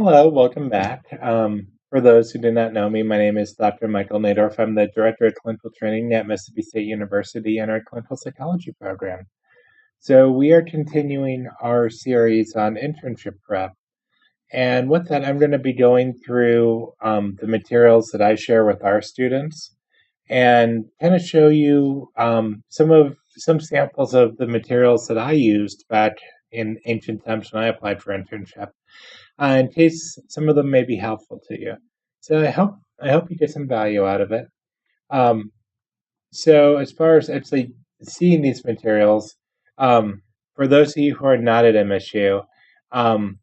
Hello, welcome back. For those who do not know me, my name is Dr. Michael Nadorff. I'm the Director of Clinical Training at Mississippi State University in our Clinical Psychology program. So we are continuing our series on internship prep. And with that, I'm going to be going through the materials that I share with our students and kind of show you some samples of the materials that I used back in ancient times when I applied for internship, in case some of them may be helpful to you. So I hope you get some value out of it. Um, so as far as actually seeing these materials, for those of you who are not at MSU, um,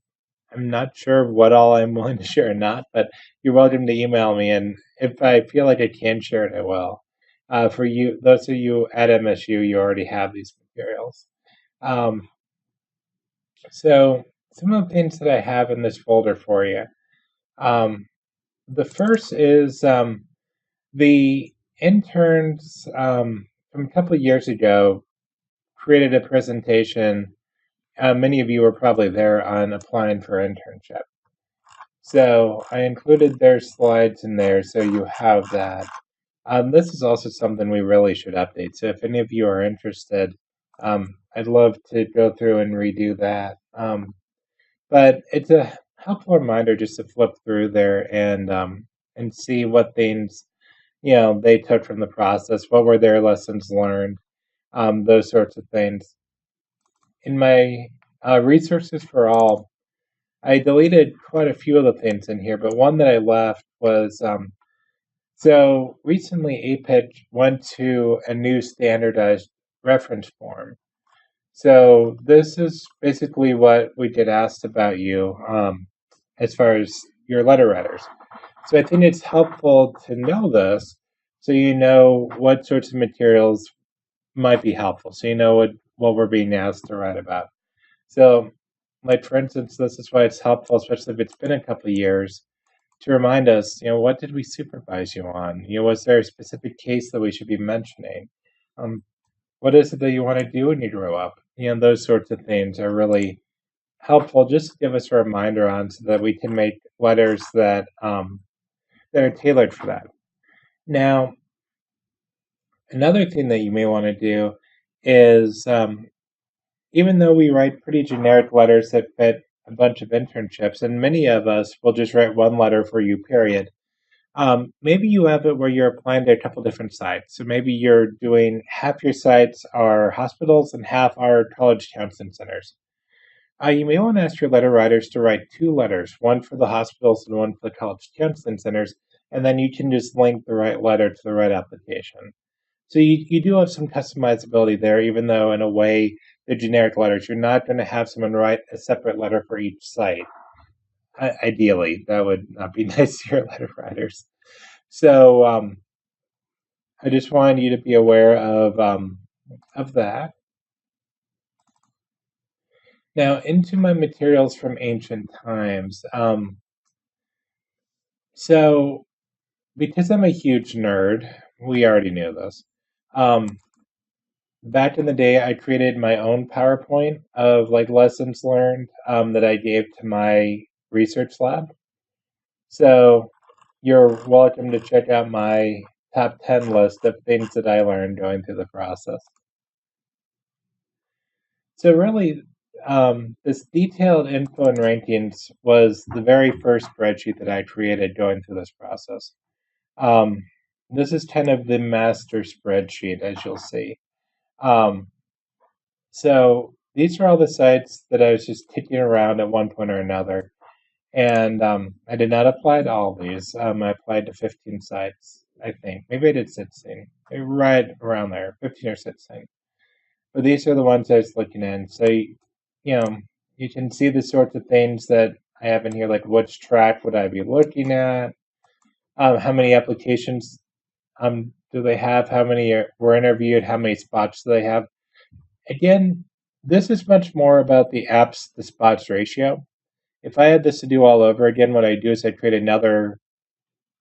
I'm not sure what all I'm willing to share or not, but you're welcome to email me, and if I feel like I can share it, I will. For you, those of you at MSU, you already have these materials. Um, so some of the things that I have in this folder for you. Um, the first is the interns from a couple of years ago created a presentation. Many of you were probably there on applying for internship. So I included their slides in there so you have that. This is also something we really should update. So if any of you are interested, I'd love to go through and redo that. But it's a helpful reminder just to flip through there and see what things they took from the process, what were their lessons learned, those sorts of things. In my resources for all, I deleted quite a few of the things in here, but one that I left was so recently APPIC went to a new standardized reference form. So this is basically what we get asked about you as far as your letter writers. So I think it's helpful to know this so you know what sorts of materials might be helpful. So you know what we're being asked to write about. So, like for instance, this is why it's helpful, especially if it's been a couple of years, to remind us, what did we supervise you on? Was there a specific case that we should be mentioning? Um, what is it that you want to do when you grow up? Those sorts of things are really helpful just to give us a reminder on so that we can make letters that are tailored for that. Now, another thing that you may want to do is, even though we write pretty generic letters that fit a bunch of internships, and many of us will just write one letter for you, period. Maybe you have it where you're applying to a couple different sites. So maybe you're doing half your sites are hospitals and half are college counseling centers. You may want to ask your letter writers to write two letters, one for the hospitals and one for the college counseling centers, and then you can just link the right letter to the right application. So you do have some customizability there, even though in a way the generic letters, you're not going to have someone write a separate letter for each site. Ideally, that would not be nice to your letter writers. So I just wanted you to be aware of that. Now into my materials from ancient times. So because I'm a huge nerd, we already knew this. Um, Back in the day, I created my own PowerPoint of like lessons learned that I gave to my research lab. So you're welcome to check out my top 10 list of things that I learned going through the process. So really, this detailed info and rankings was the very first spreadsheet that I created going through this process. Um, this is kind of the master spreadsheet, as you'll see. Um, so these are all the sites that I was just kicking around at one point or another. And I did not apply to all these. I applied to 15 sites, I think. Maybe I did 16. Right around there, 15 or 16. But these are the ones I was looking in. So, you can see the sorts of things that I have in here, like which track would I be looking at? How many applications do they have? How many were interviewed? How many spots do they have? Again, this is much more about the apps to spots ratio. If I had this to do all over again, what I do is I create another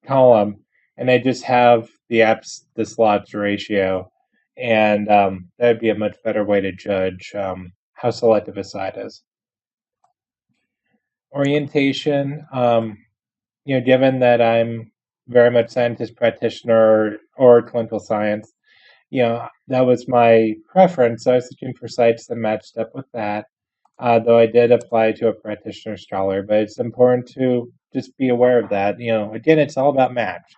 column and I just have the apps to slots ratio, and that would be a much better way to judge how selective a site is. Orientation, given that I'm very much scientist practitioner or clinical science, that was my preference. So I was looking for sites that matched up with that. Though I did apply to a practitioner scholar, but it's important to just be aware of that. Again, it's all about match.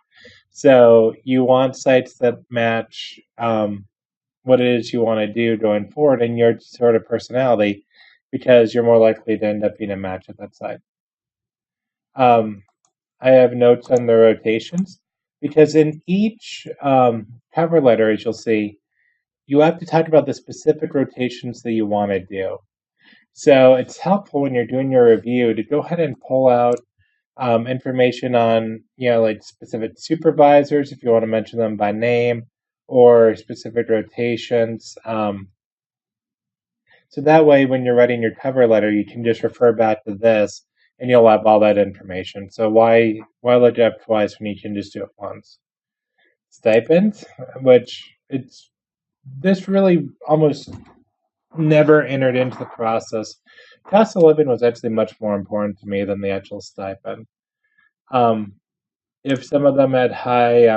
So you want sites that match what it is you want to do going forward and your sort of personality, because you're more likely to end up being a match at that site. I have notes on the rotations because in each cover letter, as you'll see, you have to talk about the specific rotations that you want to do. So it's helpful when you're doing your review to go ahead and pull out information on, like specific supervisors, if you want to mention them by name, or specific rotations. So that way, when you're writing your cover letter, you can just refer back to this and you'll have all that information. So why look it up twice when you can just do it once? Stipends, which this really almost never entered into the process. Cost of living was actually much more important to me than the actual stipend. If some of them had high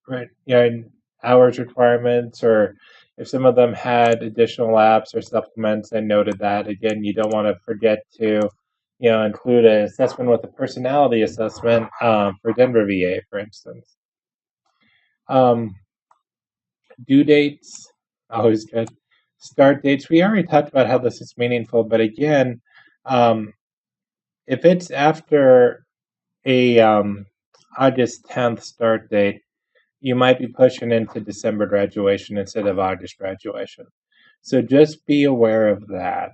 right, hours requirements, or if some of them had additional apps or supplements, I noted that. Again, you don't want to forget to include an assessment with a personality assessment for Denver VA, for instance. Due dates, always good. Start dates, we already talked about how this is meaningful, but again, if it's after a August 10th start date, you might be pushing into December graduation instead of August graduation. So just be aware of that.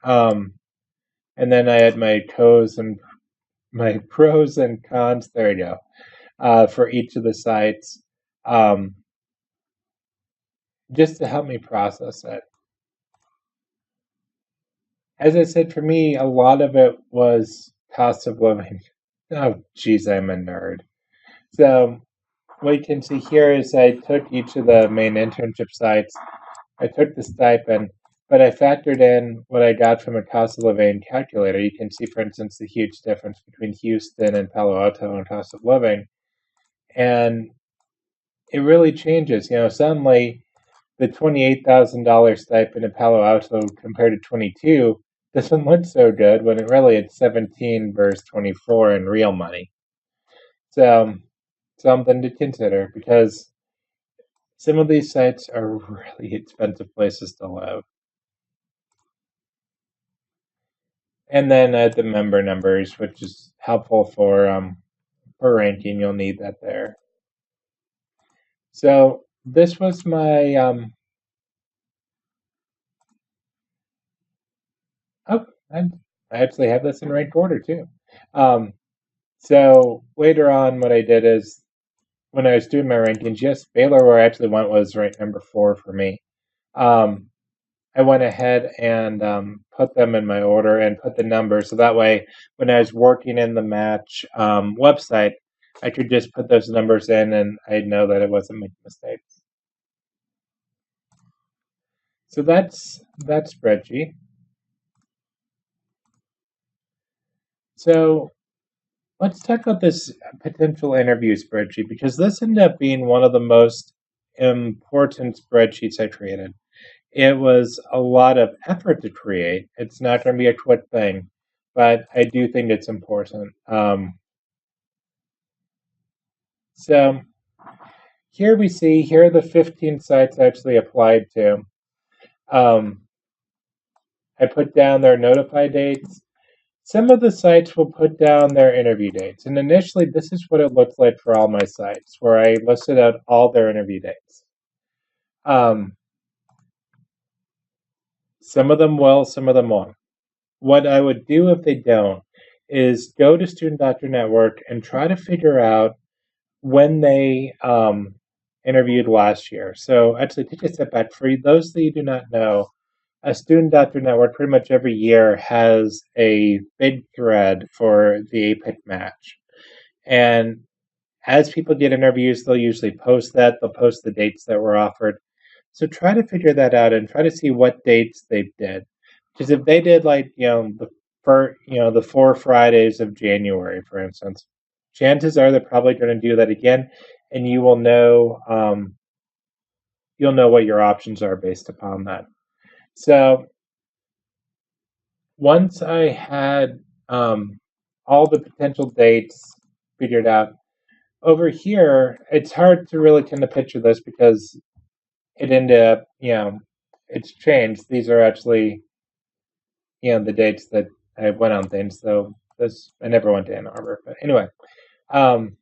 And then I had my pros and cons. There you go. For each of the sites, just to help me process it. As I said, for me, a lot of it was cost of living. Oh, geez, I'm a nerd. So what you can see here is I took each of the main internship sites. I took the stipend, but I factored in what I got from a cost of living calculator. You can see, for instance, the huge difference between Houston and Palo Alto in cost of living. And it really changes. Suddenly the $28,000 stipend in Palo Alto compared to 22 doesn't look so good when it really it's 17 versus 24 in real money. So something to consider, because some of these sites are really expensive places to live. And then the member numbers, which is helpful for ranking. You'll need that there. So this was my oh, I actually have this in ranked order too. So later on, what I did is when I was doing my rankings, yes, Baylor, where I actually went, was ranked number 4 for me. I went ahead and put them in my order and put the numbers. So that way, when I was working in the match website, I could just put those numbers in and I'd know that I wasn't making mistakes. So that's that spreadsheet. So let's talk about this potential interview spreadsheet, because this ended up being one of the most important spreadsheets I created. It was a lot of effort to create. It's not going to be a quick thing, but I do think it's important. So here are the 15 sites I actually applied to. I put down their notify dates. Some of the sites will put down their interview dates. And initially, this is what it looked like for all my sites, where I listed out all their interview dates. Some of them will, some of them won't. What I would do if they don't is go to Student Doctor Network and try to figure out when they interviewed last year. So actually, take a step back. For those that you do not know, a Student Doctor Network pretty much every year has a big thread for the APPIC match. And as people get interviews, they'll usually post that. They'll post the dates that were offered. So try to figure that out and try to see what dates they did. Because if they did the for the 4 Fridays of January, for instance. Chances are they're probably going to do that again, and you'll know what your options are based upon that. So once I had all the potential dates figured out, over here it's hard to really kind of picture this because it ended up, it's changed. These are actually, the dates that I went on things. So this, I never went to Ann Arbor, but anyway, um,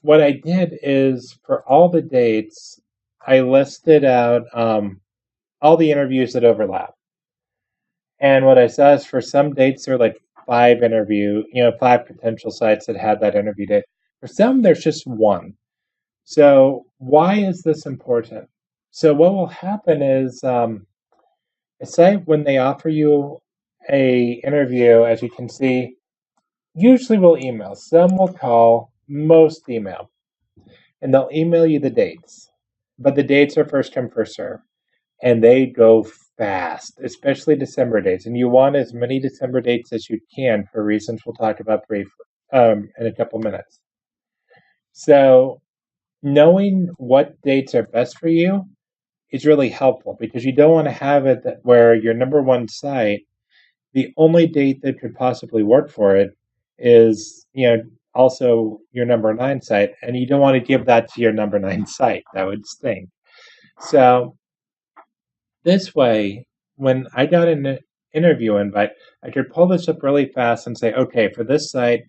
what I did is for all the dates, I listed out all the interviews that overlap. And what I saw is for some dates, there are like five potential sites that had that interview date. For some, there's just one. So why is this important? So what will happen is a site, when they offer you a interview, as you can see, usually will email. Some will call, most email. And they'll email you the dates. But the dates are first come, first serve. And they go fast, especially December dates. And you want as many December dates as you can for reasons we'll talk about briefly in a couple minutes. So knowing what dates are best for you is really helpful because you don't want to have it where your number one site, the only date that could possibly work for it is, also your number 9 site, and you don't want to give that to your number 9 site. That would stink. So this way, when I got an interview invite, I could pull this up really fast and say, okay, for this site,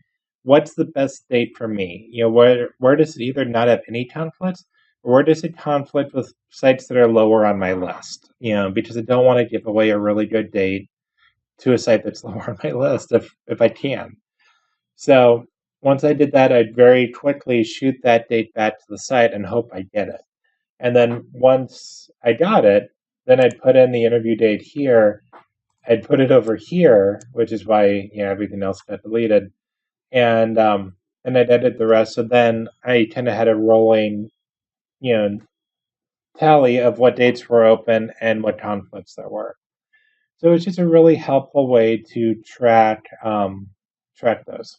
what's the best date for me? Where does it either not have any conflicts, or where does it conflict with sites that are lower on my list? Because I don't want to give away a really good date to a site that's lower on my list if I can. So once I did that, I'd very quickly shoot that date back to the site and hope I get it. And then once I got it, then I'd put in the interview date here. I'd put it over here, which is why everything else got deleted, and I'd edit the rest. So then I kind of had a rolling, tally of what dates were open and what conflicts there were. So it's just a really helpful way to track those.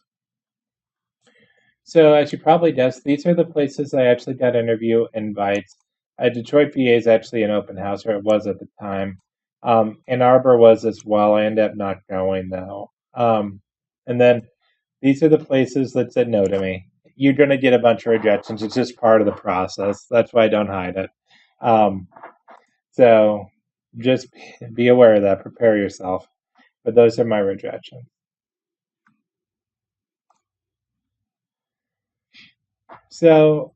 So as you probably guessed, these are the places I actually got interview invites. Detroit, VA is actually an open house, or it was at the time. Ann Arbor was as well. I ended up not going though. And then these are the places that said no to me. You're going to get a bunch of rejections. It's just part of the process. That's why I don't hide it. So just be aware of that. Prepare yourself. But those are my rejections. So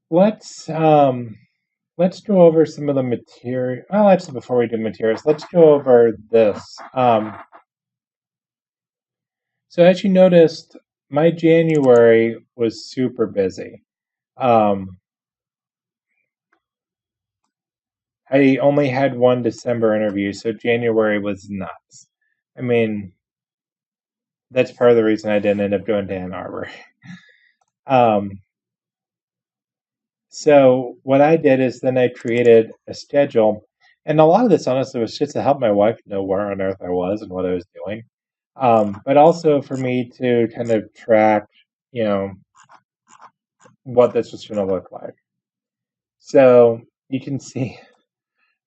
let's go over some of the material. Well, actually, before we do materials, let's go over this. So as you noticed, my January was super busy. I only had one December interview, so January was nuts. I mean, that's part of the reason I didn't end up going to Ann Arbor. So what I did is then I created a schedule, and a lot of this honestly was just to help my wife know where on earth I was and what I was doing, but also for me to kind of track, what this was going to look like. So you can see,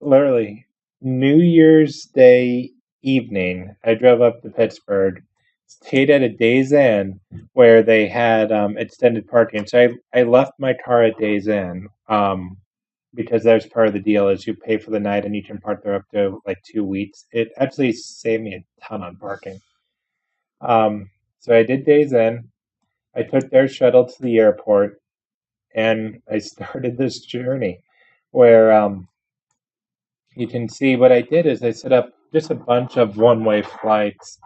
literally, New Year's Day evening, I drove up to Pittsburgh, stayed at a Days Inn where they had extended parking. So I left my car at Days Inn because that's part of the deal is you pay for the night and you can park there up to like 2 weeks. It actually saved me a ton on parking. So I did Days Inn. I took their shuttle to the airport and I started this journey where you can see what I did is I set up just a bunch of one-way flights,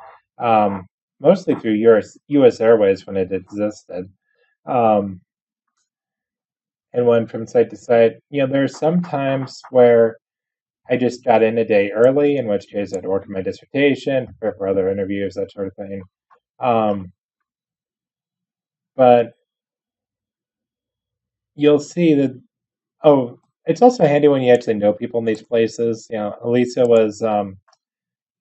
mostly through US Airways when it existed, and went from site to site. There are some times where I just got in a day early, in which case I'd work on my dissertation, prepare for other interviews, that sort of thing. But you'll see that, it's also handy when you actually know people in these places. Elisa was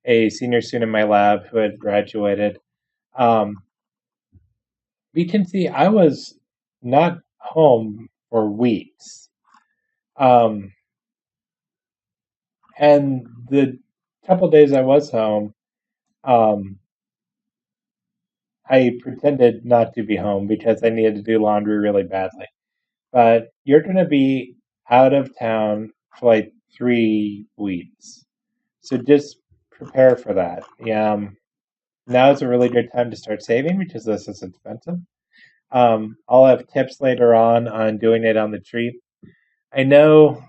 a senior student in my lab who had graduated, um, we can see I was not home for weeks. Um, and the couple days I was home, um, I pretended not to be home because I needed to do laundry really badly. But you're going to be out of town for like 3 weeks. So just prepare for that. Yeah, now is a really good time to start saving because this is expensive. I'll have tips later on doing it on the tree. I know,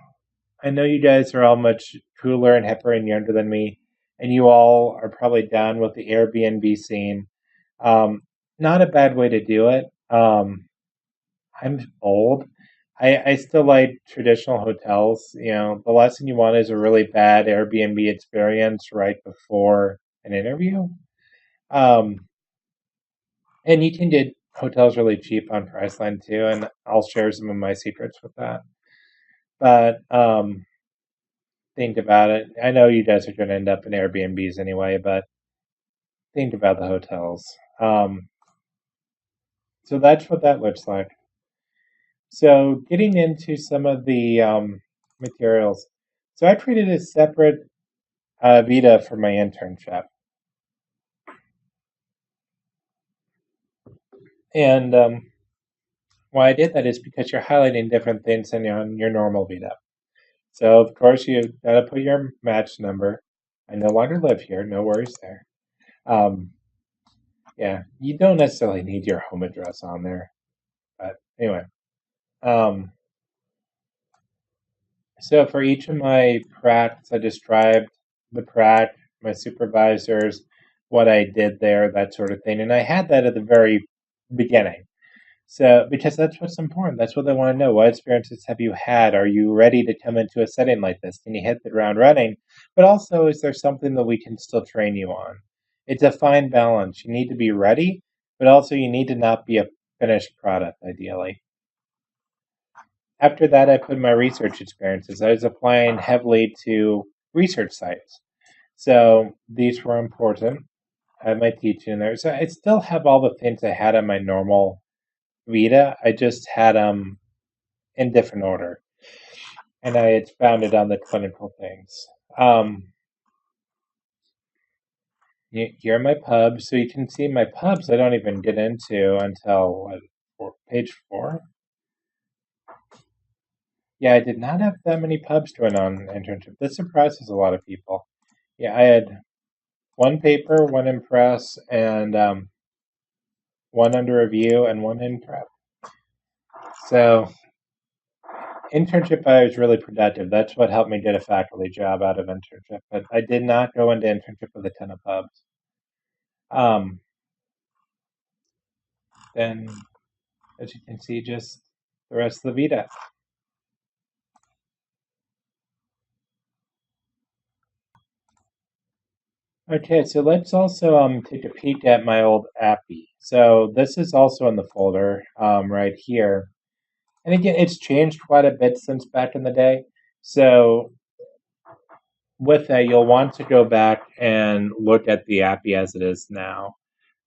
I know you guys are all much cooler and hipper and younger than me, and you all are probably down with the Airbnb scene. Um, Not a bad way to do it. I'm old. I still like traditional hotels. You know, the last thing you want is a really bad Airbnb experience right before an interview. Um, and you can get hotels really cheap on Priceline too, and I'll share some of my secrets with that. But think about it. I know you guys are going to end up in Airbnbs anyway, but think about the hotels. Um, so that's what that looks like. So getting into some of the materials. So I created a separate Vita for my internship. And why I did that is because you're highlighting different things than on your normal Vita. So of course you gotta put your match number. I no longer live here, no worries there. Um, yeah, you don't necessarily need your home address on there, but anyway. Um, so for each of my pracs, I described the prac, my supervisors, what I did there, that sort of thing, and I had that at the very beginning. So, because that's what's important. That's what they want to know. What experiences have you had? Are you ready to come into a setting like this? Can you hit the ground running? But also, is there something that we can still train you on? It's a fine balance. You need to be ready, but also you need to not be a finished product, ideally. After that, I put my research experiences. I was applying heavily to research sites. So these were important. I had my teaching in there. So I still have all the things I had on my normal Vita. I just had them in different order, and I expounded on the clinical things. Um, Here are my pubs, so you can see my pubs. I don't even get into until page 4. Yeah, I did not have that many pubs going on in internship. This surprises a lot of people. Yeah, I had one paper, one in press, and one under review, and one in prep. So internship, I was really productive. That's what helped me get a faculty job out of internship. But I did not go into internship with a ton of pubs. Um, then, as you can see, just the rest of the Vita. Okay, so let's also take a peek at my old APPI. So this is also in the folder right here. And again, it's changed quite a bit since back in the day. So with that, you'll want to go back and look at the APPI as it is now.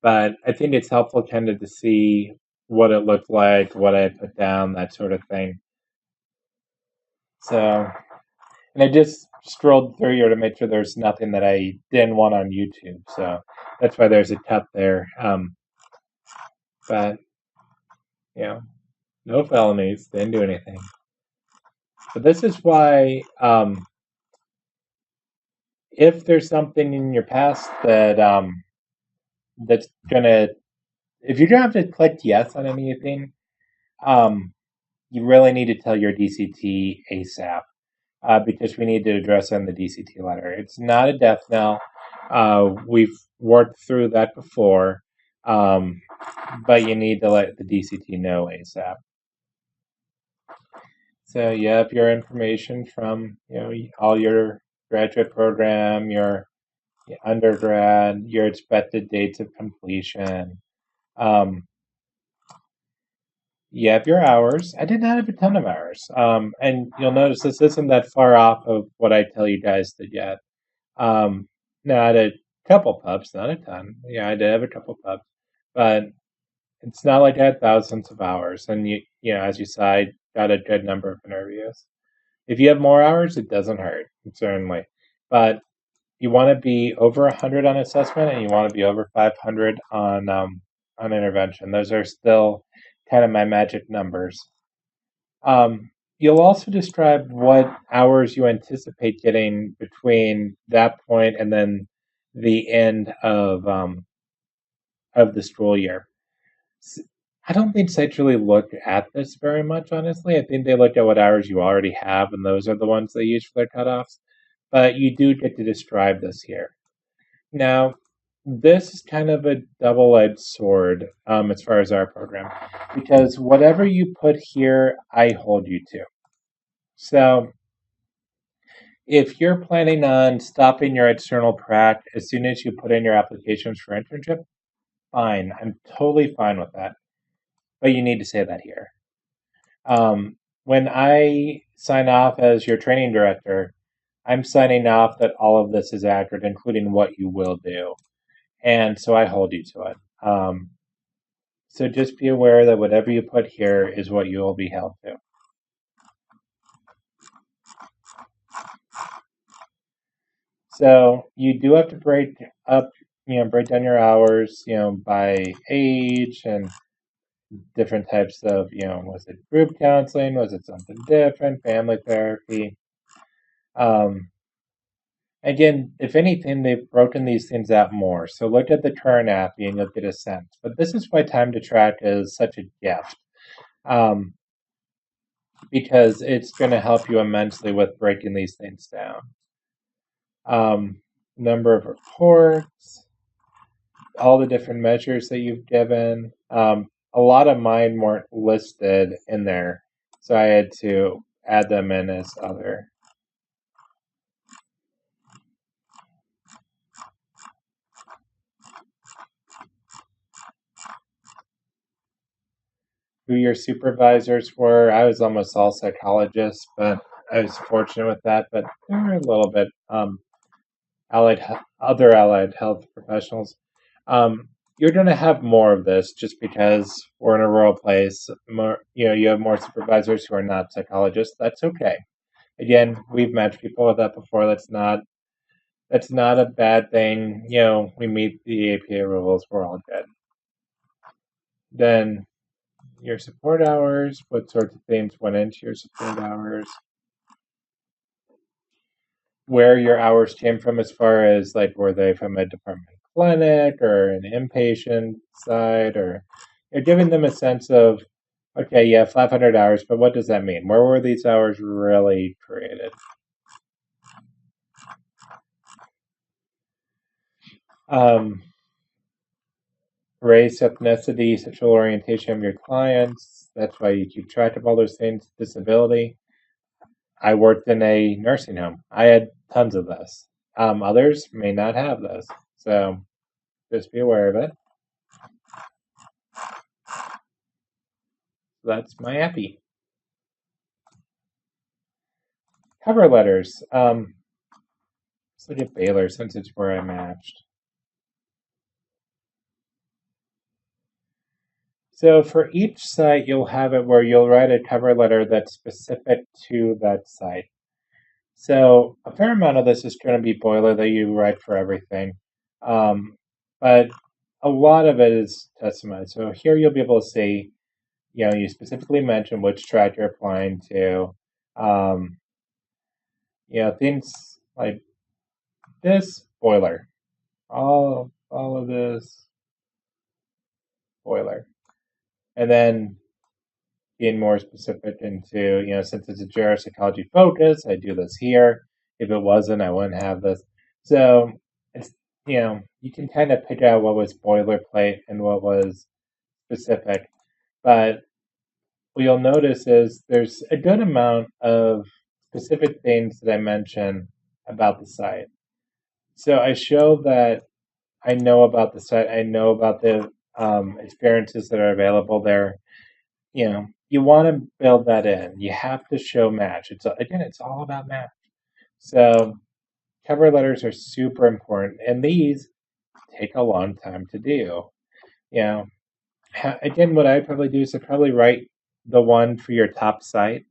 But I think it's helpful kind of to see what it looked like, what I put down, that sort of thing. So, and I just scrolled through here to make sure there's nothing that I didn't want on YouTube. So that's why there's a cut there. But, you know, no felonies, didn't do anything. But this is why if there's something in your past that that's gonna, if you're gonna have to click yes on anything, um, you really need to tell your DCT ASAP because we need to address it in the DCT letter. It's not a death knell. We've worked through that before, um, but you need to let the DCT know ASAP. So you have your information from all your graduate program, your undergrad, your expected dates of completion. Um, you have your hours. I did not have a ton of hours. And you'll notice this isn't that far off of what I tell you guys to get. Um, No, I had a couple pups, not a ton. Yeah, I did have a couple pups, but it's not like I had thousands of hours. And as you said, I got a good number of interviews. If you have more hours, it doesn't hurt, certainly. But you want to be over 100 on assessment, and you want to be over 500 on intervention. Those are still kind of my magic numbers. You'll also describe what hours you anticipate getting between that point and then the end of the school year. I don't think sites really look at this very much, honestly. I think they look at what hours you already have, and those are the ones they use for their cutoffs. But you do get to describe this here. Now, this is kind of a double-edged sword as far as our program, because whatever you put here, I hold you to. So if you're planning on stopping your external prac as soon as you put in your applications for internship, fine. I'm totally fine with that. But you need to say that here. When I sign off as your training director, I'm signing off that all of this is accurate, including what you will do. And so I hold you to it. So just be aware that whatever you put here is what you will be held to. So you do have to break down your hours, by age and different types of, was it group counseling? Was it something different? Family therapy? Again, if anything, they've broken these things out more. So look at the current APPI and you'll get a sense. But this is why time to track is such a gift. Because it's going to help you immensely with breaking these things down. Number of reports, all the different measures that you've given. A lot of mine weren't listed in there, so I had to add them in as other. Who your supervisors were. I was almost all psychologists, but I was fortunate with that. But there were a little bit other allied health professionals. You're going to have more of this just because we're in a rural place. You have more supervisors who are not psychologists. That's okay. Again, we've matched people with that before. That's not a bad thing. We meet the APA rules. We're all good. Then your support hours. What sorts of things went into your support hours? Where your hours came from, as far as like, were they from a department clinic or an inpatient side, or you're giving them a sense of, okay, yeah, 500 hours, but what does that mean? Where were these hours really created? Race, ethnicity, sexual orientation of your clients. That's why you keep track of all those things. Disability. I worked in a nursing home. I had tons of this. Others may not have this. So just be aware of it. That's my APPI. Cover letters. Let's look at Baylor since it's where I matched. So for each site, you'll have it where you'll write a cover letter that's specific to that site. So a fair amount of this is going to be boiler that you write for everything. But a lot of it is customized. So here you'll be able to see, you specifically mention which track you're applying to. Things like this, boiler. All of this, boiler. And then being more specific into, since it's a geropsychology focus, I do this here. If it wasn't, I wouldn't have this. So it's, you can kind of pick out what was boilerplate and what was specific. But what you'll notice is there's a good amount of specific things that I mention about the site. So I show that I know about the site. I know about the experiences that are available there. You want to build that in. You have to show match. It's all about match. So cover letters are super important, and these take a long time to do. You know, again, what I'd probably do is I'd probably write the one for your top site,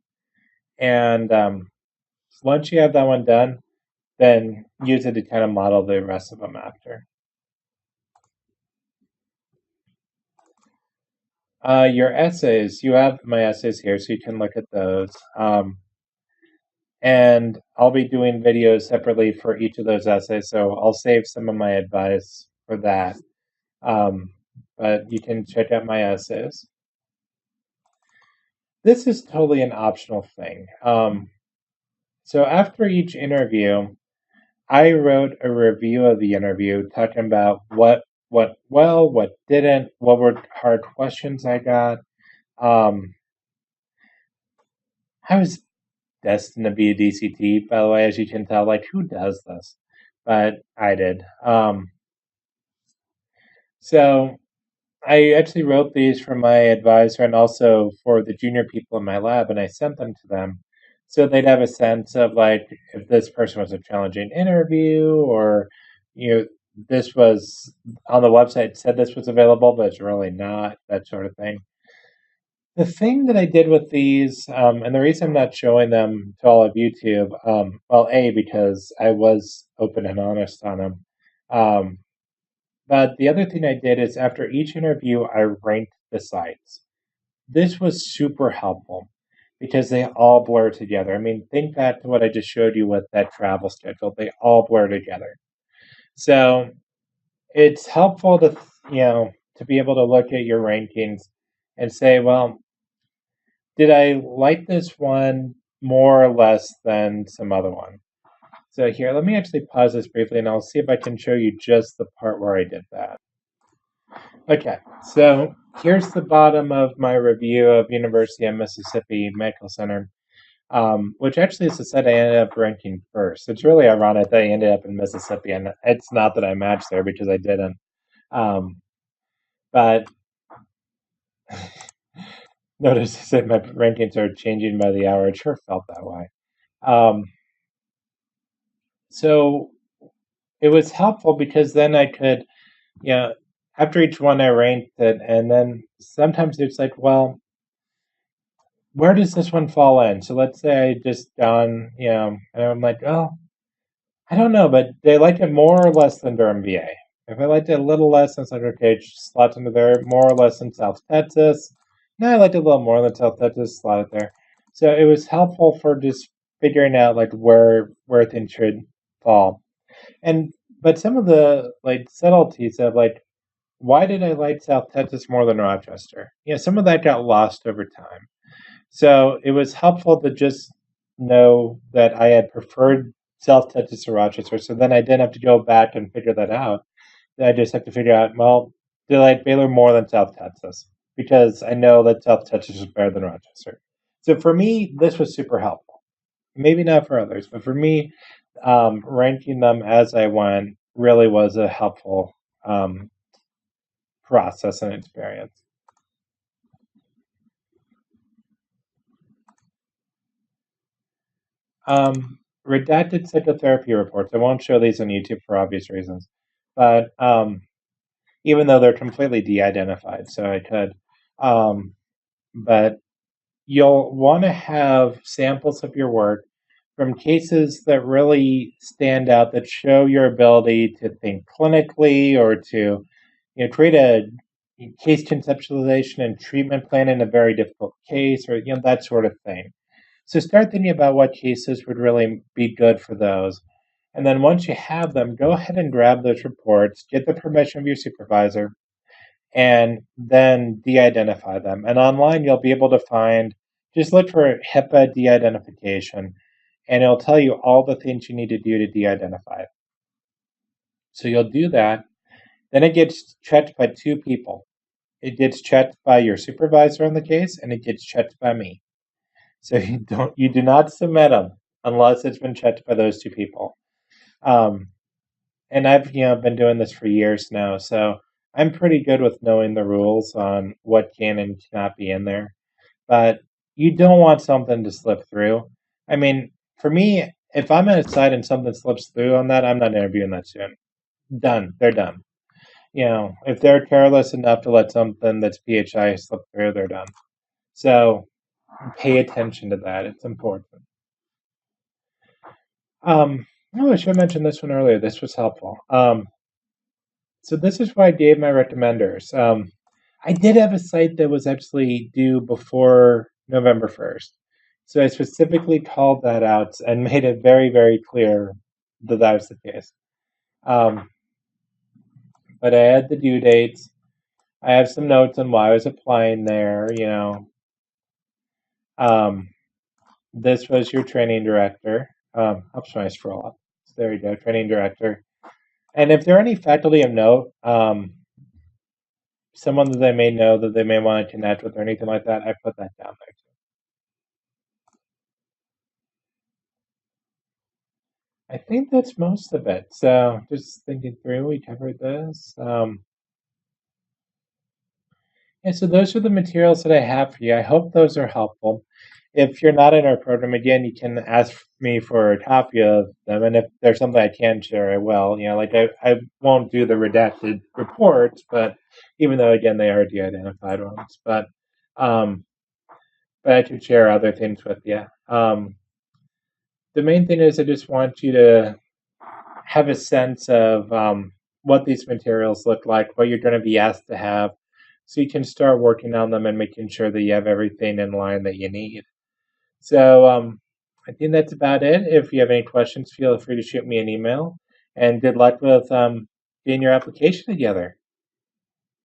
and once you have that one done, then use it to kind of model the rest of them after. Your essays, you have my essays here, so you can look at those. And I'll be doing videos separately for each of those essays, so I'll save some of my advice for that. Um, but you can check out my essays. This is totally an optional thing. So after each interview, I wrote a review of the interview, talking about what went well, what didn't, what were hard questions I got. Um, I was destined to be a DCT, by the way, as you can tell. Like, who does this? But I did. So I actually wrote these for my advisor and also for the junior people in my lab, and I sent them to them so they'd have a sense of like if this person was a challenging interview, or you know this was on the website said this was available, but it's really not, that sort of thing. The thing that I did with these, and the reason I'm not showing them to all of YouTube, well, A, because I was open and honest on them. Um, but the other thing I did is after each interview, I ranked the sites. This was super helpful because they all blur together. I mean, think back to what I just showed you with that travel schedule. They all blur together. So it's helpful to, to be able to look at your rankings and say, well, did I like this one more or less than some other one? So here, let me actually pause this briefly and I'll see if I can show you just the part where I did that. Okay, so here's the bottom of my review of University of Mississippi Medical Center, which actually is the site I ended up ranking first. It's really ironic that I ended up in Mississippi, and it's not that I matched there because I didn't. But notice that my rankings are changing by the hour. It sure felt that way. Um, so it was helpful because then I could, after each one I ranked it, and then sometimes it's like, well, where does this one fall in? So let's say I just done, and I'm like, oh, I don't know, but they liked it more or less than Durham, VA. If I liked it a little less, it's like, okay, it slots into there, more or less in South Texas. No, I liked it a little more than South Texas, slot it there. So it was helpful for just figuring out like where things should fall. And but some of the like subtleties of like why did I like South Texas more than Rochester? Some of that got lost over time. So it was helpful to just know that I had preferred South Texas to Rochester. So then I didn't have to go back and figure that out. I just have to figure out, well, did I like Baylor more than South Texas? Because I know that South Texas is better than Rochester. So for me, this was super helpful. Maybe not for others, but for me, ranking them as I went really was a helpful process and experience. Redacted psychotherapy reports. I won't show these on YouTube for obvious reasons, but even though they're completely de-identified, so I could. But you'll want to have samples of your work from cases that really stand out, that show your ability to think clinically or to create a case conceptualization and treatment plan in a very difficult case, or that sort of thing. So start thinking about what cases would really be good for those. And then once you have them, go ahead and grab those reports, get the permission of your supervisor, and then de-identify them. And online, you'll be able to find, just look for HIPAA de-identification, and it'll tell you all the things you need to do to de-identify it. So you'll do that. Then it gets checked by two people. It gets checked by your supervisor on the case, and it gets checked by me. So you do not submit them unless it's been checked by those two people. And I've been doing this for years now, so I'm pretty good with knowing the rules on what can and cannot be in there. But you don't want something to slip through. I mean, for me, if I'm at a site and something slips through on that, I'm not interviewing that student. Done. They're done. If they're careless enough to let something that's PHI slip through, they're done. So pay attention to that. It's important. I should have mentioned this one earlier. This was helpful. So this is why I gave my recommenders. I did have a site that was actually due before November 1st. So I specifically called that out and made it very, very clear that that was the case. But I had the due dates. I have some notes on why I was applying there. This was your training director. Oops, when I scroll up. So there you go, training director. And if there are any faculty of note, someone that they may know that they may want to connect with or anything like that, I put that down there too. I think that's most of it. So just thinking through, we covered this. Yeah, so those are the materials that I have for you. I hope those are helpful. If you're not in our program, again, you can ask me for a copy of them, and if there's something I can share, I will. Like I won't do the redacted reports, but even though again they are de-identified ones, um, but I can share other things with you. The main thing is I just want you to have a sense of what these materials look like, what you're going to be asked to have, so you can start working on them and making sure that you have everything in line that you need. So I think that's about it. If you have any questions, feel free to shoot me an email. And good luck with getting your application together.